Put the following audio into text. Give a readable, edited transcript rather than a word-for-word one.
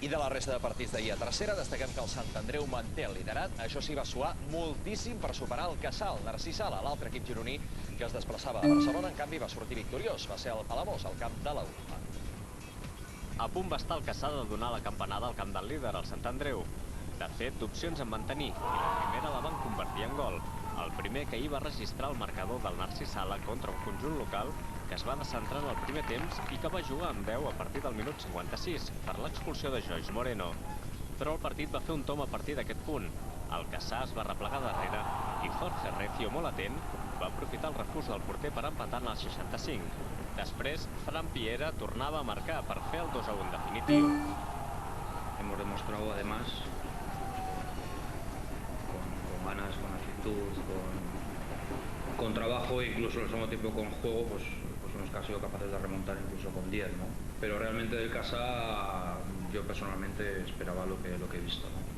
I de la resta de partits d'ahir a tercera, destaquem que el Sant Andreu manté el liderat. Això sí, va suar moltíssim per superar el Cassal. Narcís Sala, l'altre equip gironí que es desplaçava a Barcelona, en canvi va sortir victoriós. Va ser el Palamós, al camp de l'Europa. A punt va estar el Cassal de donar la campanada al camp del líder, el Sant Andreu. De fet, d'opcions en van tenir, i la primera la van convertir en gol. El primer que ahir va registrar el marcador del Narcís Sala contra un conjunt local que es va descentrar en el primer temps i que va jugar amb 10 a partir del minut 56 per l'expulsió de Joyce Moreno. Però el partit va fer un tom a partir d'aquest punt. El Cassà es va replegar darrere i Jorge Recio, molt atent, va aprofitar el refús del porter per empatar en el 65. Després, Fran Piera tornava a marcar per fer el 2-1 definitiu. Hemos demostrado además con ganas, con actitud, con trabajo e incluso al mismo tiempo con juego, pues hemos sido capaces de remontar incluso con 10, ¿no? Pero realmente del Cassà yo personalmente esperaba lo que he visto, ¿no?